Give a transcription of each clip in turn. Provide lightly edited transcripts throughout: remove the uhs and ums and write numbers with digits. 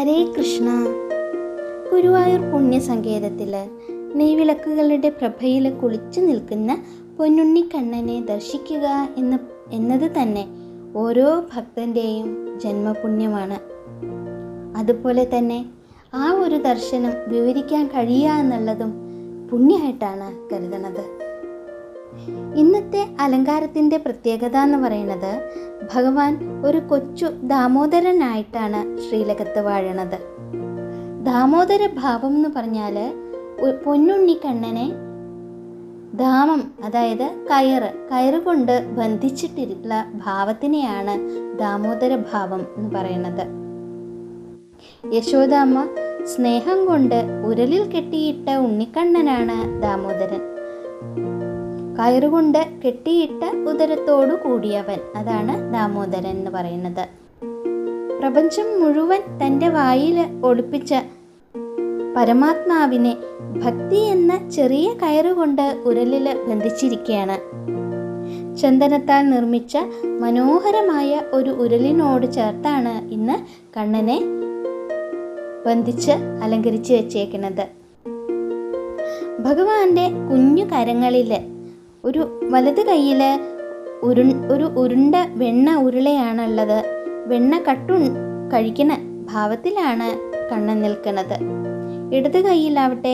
ഹരേ കൃഷ്ണ. ഗുരുവായൂർ പുണ്യസങ്കേതത്തിൽ നെയ്വിളക്കുകളുടെ പ്രഭയിൽ കുളിച്ചു നിൽക്കുന്ന പൊന്നുണ്ണിക്കണ്ണനെ ദർശിക്കുക എന്നത് തന്നെ ഓരോ ഭക്തൻ്റെയും ജന്മപുണ്യമാണ്. അതുപോലെ തന്നെ ആ ഒരു ദർശനം വിവരിക്കാൻ കഴിയുക എന്നുള്ളതും പുണ്യമായിട്ടാണ് കരുതുന്നത്. ഇന്നത്തെ അലങ്കാരത്തിൻ്റെ പ്രത്യേകത എന്ന് പറയുന്നത് ഭഗവാൻ ഒരു കൊച്ചു ദാമോദരനായിട്ടാണ് ശ്രീലകത്ത് വാഴണത്. ദാമോദര ഭാവം എന്ന് പറഞ്ഞാൽ പൊന്നുണ്ണിക്കണ്ണനെ ധാമം, അതായത് കയറ് കൊണ്ട് ബന്ധിച്ചിട്ടുള്ള ഭാവത്തിനെയാണ് ദാമോദര ഭാവം എന്ന് പറയുന്നത്. യശോദാമ്മ സ്നേഹം കൊണ്ട് ഉരലിൽ കെട്ടിയിട്ട ഉണ്ണിക്കണ്ണനാണ് ദാമോദരൻ. കയറുകൊണ്ട് കെട്ടിയിട്ട ഉദരത്തോടു കൂടിയവൻ, അതാണ് ദാമോദരൻ എന്ന് പറയുന്നത്. പ്രപഞ്ചം മുഴുവൻ തൻ്റെ വായിൽ ഒളിപ്പിച്ച പരമാത്മാവിനെ ഭക്തി എന്ന ചെറിയ കയറുകൊണ്ട് ഉരലിൽ ബന്ധിച്ചിരിക്കുകയാണ്. ചന്ദനത്താൽ നിർമ്മിച്ച മനോഹരമായ ഒരു ഉരലിനോട് ചേർത്താണ് ഇന്ന് കണ്ണനെ ബന്ധിച്ച് അലങ്കരിച്ച് വെച്ചേക്കുന്നത്. ഭഗവാന്റെ കുഞ്ഞു കരങ്ങളിൽ ഒരു വലത് കയ്യിൽ ഒരു ഉരുണ്ട വെണ്ണ ഉരുളയാണുള്ളത്. വെണ്ണ കഴിക്കുന്ന ഭാവത്തിലാണ് കണ്ണൻ നിൽക്കുന്നത്. ഇടത് കൈയിലാവട്ടെ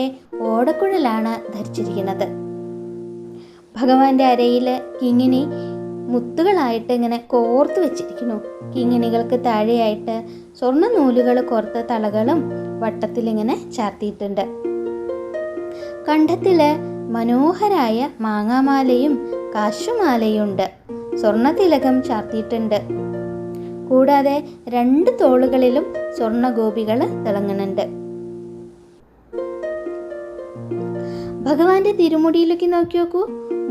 ഓടക്കുഴലാണ് ധരിച്ചിരിക്കുന്നത്. ഭഗവാന്റെ അരയിൽ കിങ്ങിണി മുത്തുകളായിട്ട് ഇങ്ങനെ കോർത്ത് വെച്ചിരിക്കുന്നു. കിങ്ങിണികൾക്ക് താഴെയായിട്ട് സ്വർണ്ണ നൂലുകൾ കോർത്ത തളകളും വട്ടത്തിലിങ്ങനെ ചാർത്തിയിട്ടുണ്ട്. കണ്ഠത്തിൽ മനോഹരായ മാങ്ങാമാലയും കാശുമാലയുണ്ട്. സ്വർണ്ണതിലകം ചാർത്തിയിട്ടുണ്ട്. കൂടാതെ 2 തോളുകളിലും സ്വർണ്ണ ഗോപികൾ തിളങ്ങുന്നുണ്ട്. ഭഗവാന്റെ തിരുമുടിയിലേക്ക് നോക്കി നോക്കൂ.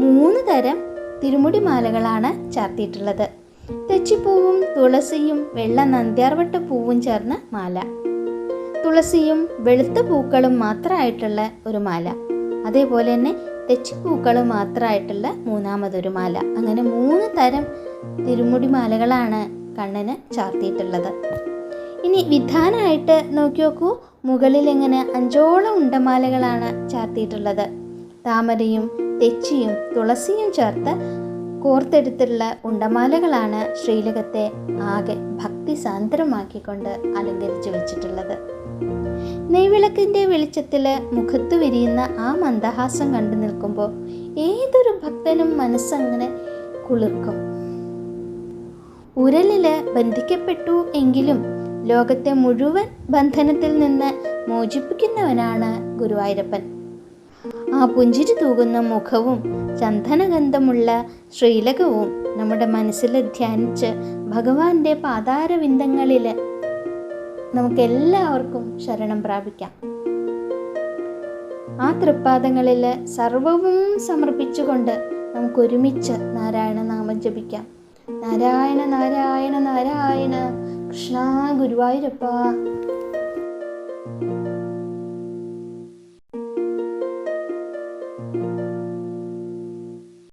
3 തരം തിരുമുടി മാലകളാണ് ചാർത്തിയിട്ടുള്ളത്. തെച്ചിപ്പൂവും തുളസിയും വെള്ള നന്ദ്യാർവട്ട പൂവും ചേർന്ന മാല, തുളസിയും വെളുത്ത പൂക്കളും മാത്രമായിട്ടുള്ള ഒരു മാല, അതേപോലെ തന്നെ തെച്ചിപ്പൂക്കളും മാത്രമായിട്ടുള്ള 3ാമതൊരു മാല. അങ്ങനെ 3 തരം തിരുമുടി മാലകളാണ് കണ്ണന് ചാർത്തിയിട്ടുള്ളത്. ഇനി വിധാനമായിട്ട് നോക്കി നോക്കൂ. മുകളിൽ ഇങ്ങനെ 5ഓളം ഉണ്ടമാലകളാണ് ചാർത്തിയിട്ടുള്ളത്. താമരയും തെച്ചിയും തുളസിയും ചേർത്ത് കോർത്തെടുത്തുള്ള ഉണ്ടമാലകളാണ് ശ്രീലകത്തെ ആകെ ഭക്തി സാന്ദ്രമാക്കിക്കൊണ്ട് അലങ്കരിച്ചു വെച്ചിട്ടുള്ളത്. നെയ്വിളക്കിൻ്റെ വെളിച്ചത്തിൽ മുഖത്ത് വിരിയുന്ന ആ മന്ദഹാസം കണ്ടു നിൽക്കുമ്പോൾ ഏതൊരു ഭക്തനും മനസ്സങ്ങനെ കുളിർക്കും. ഉരലിൽ ബന്ധിക്കപ്പെട്ടു എങ്കിലും ലോകത്തെ മുഴുവൻ ബന്ധനത്തിൽ നിന്ന് മോചിപ്പിക്കുന്നവനാണ് ഗുരുവായൂരപ്പൻ. ആ പുഞ്ചിരി തൂകുന്ന മുഖവും ചന്ദനഗന്ധമുള്ള ശ്രീലകവും നമ്മുടെ മനസ്സിൽ ധ്യാനിച്ച് ഭഗവാന്റെ പാതാരവിന്ദങ്ങളിൽ നമുക്കെല്ലാവർക്കും ശരണം പ്രാപിക്കാം. ആ തൃപ്പാദങ്ങളിൽ സർവവും സമർപ്പിച്ചുകൊണ്ട് നമുക്കൊരുമിച്ച് നാരായണ നാമം ജപിക്കാം. നാരായണ നാരായണ നാരായണ, കൃഷ്ണ ഗുരുവായൂരപ്പ.